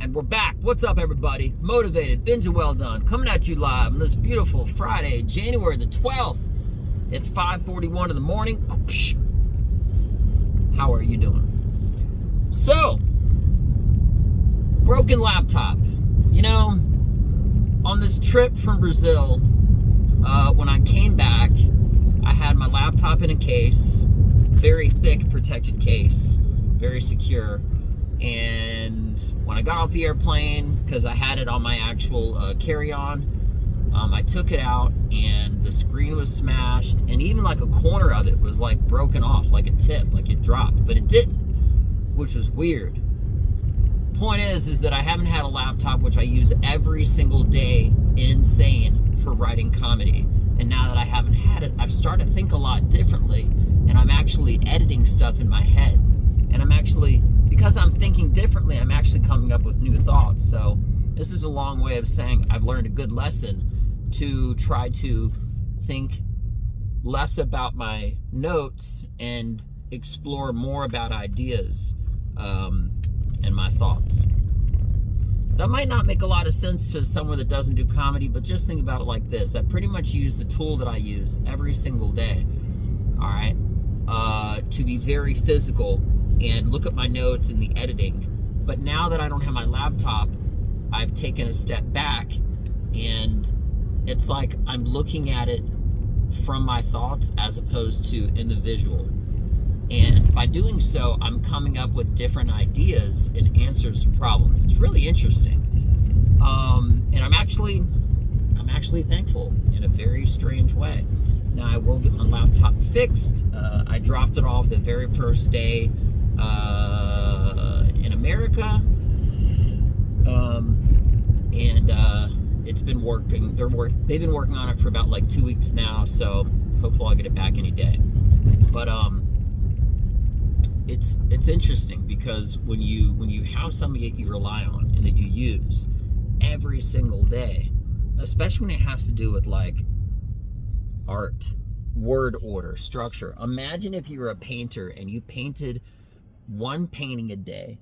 And we're back. What's up, everybody? Motivated, Benja Welldone, coming at you live on this beautiful Friday, January the 12th at 5:41 in the morning. How are you doing? So, broken laptop. You know, on this trip from Brazil, when I came back, I had my laptop in a case, very thick protected case, very secure. And when I got off the airplane, because I had it on my actual carry-on, I took it out and the screen was smashed, and even like a corner of it was like broken off, like a tip, like it dropped, but it didn't, which was weird. Point is that I haven't had a laptop which I use every single day, insane, for writing comedy. And now that I haven't had it, I've started to think a lot differently, and I'm actually editing stuff in my head. And I'm actually, because I'm thinking differently, I'm actually coming up with new thoughts. So this is a long way of saying I've learned a good lesson to try to think less about my notes and explore more about ideas and my thoughts. That might not make a lot of sense to someone that doesn't do comedy, but just think about it like this. I pretty much use the tool that I use every single day, all right, to be very physical and look at my notes and the editing. But now that I don't have my laptop, I've taken a step back, and it's like I'm looking at it from my thoughts as opposed to in the visual. And by doing so, I'm coming up with different ideas and answers to problems. It's really interesting. And I'm actually thankful in a very strange way. Now, I will get my laptop fixed. I dropped it off the very first day in America. It's been working. They've been working on it for about like 2 weeks now, so hopefully I'll get it back any day. But it's interesting because when you have something that you rely on and that you use every single day, especially when it has to do with like art, word order, structure. Imagine if you were a painter and you painted one painting a day,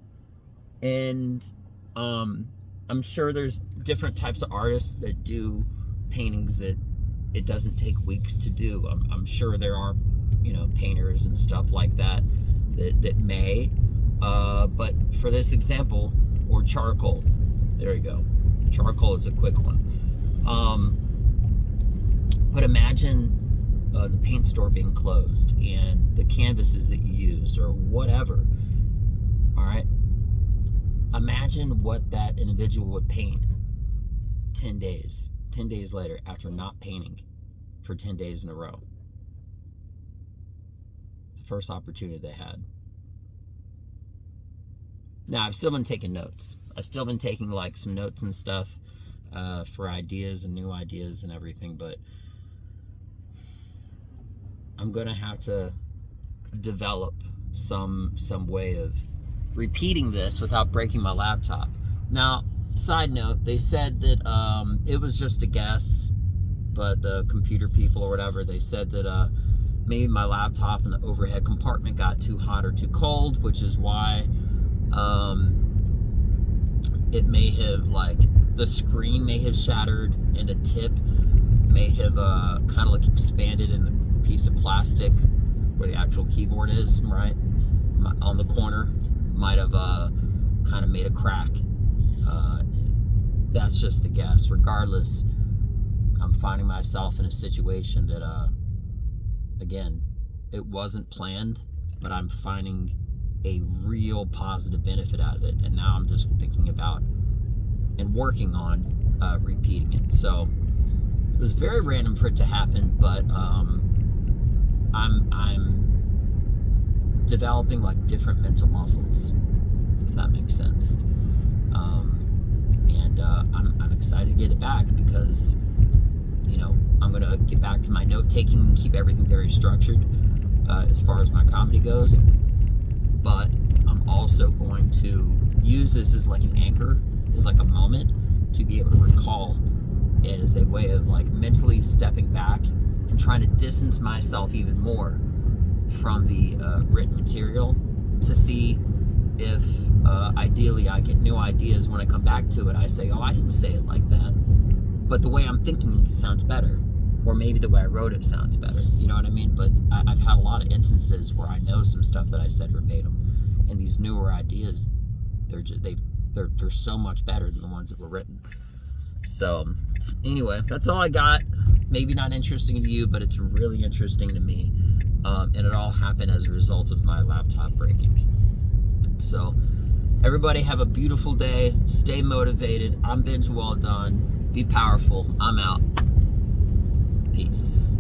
and I'm sure there's different types of artists that do paintings that it doesn't take weeks to do. I'm sure there are, painters and stuff like that may, but for this example, or charcoal, there you go. Charcoal is a quick one. But imagine the paint store being closed and the canvases that you use or whatever, all right? Imagine what that individual would paint 10 days later after not painting for 10 days in a row. The first opportunity they had. Now, I've still been taking notes. I've still been taking like some notes and stuff for ideas and new ideas and everything, but I'm gonna have to develop some way of repeating this without breaking my laptop. Now, side note, they said that it was just a guess, but the computer people or whatever, they said that maybe my laptop in the overhead compartment got too hot or too cold, which is why it may have, like, the screen may have shattered and the tip may have kind of like expanded in the piece of plastic where the actual keyboard is, right? On the corner might have kind of made a crack. That's just a guess. Regardless, I'm finding myself in a situation that, again, it wasn't planned, but I'm finding a real positive benefit out of it. And now I'm just thinking about and working on repeating it. So it was very random for it to happen, but I'm developing like different mental muscles, if that makes sense. I'm excited to get it back because, I'm going to get back to my note taking and keep everything very structured as far as my comedy goes. But I'm also going to use this as like an anchor, as like a moment to be able to recall, as a way of like mentally stepping back and trying to distance myself even more from the written material to see if ideally I get new ideas when I come back to it. I say, oh, I didn't say it like that, but the way I'm thinking sounds better, or maybe the way I wrote it sounds better. You know what I mean? But I've had a lot of instances where I know some stuff that I said verbatim, and these newer ideas, they're so much better than the ones that were written. So anyway, that's all I got. Maybe not interesting to you, but it's really interesting to me. And it all happened as a result of my laptop breaking. So everybody have a beautiful day. Stay motivated. I'm Benja Welldone. Be powerful. I'm out. Peace.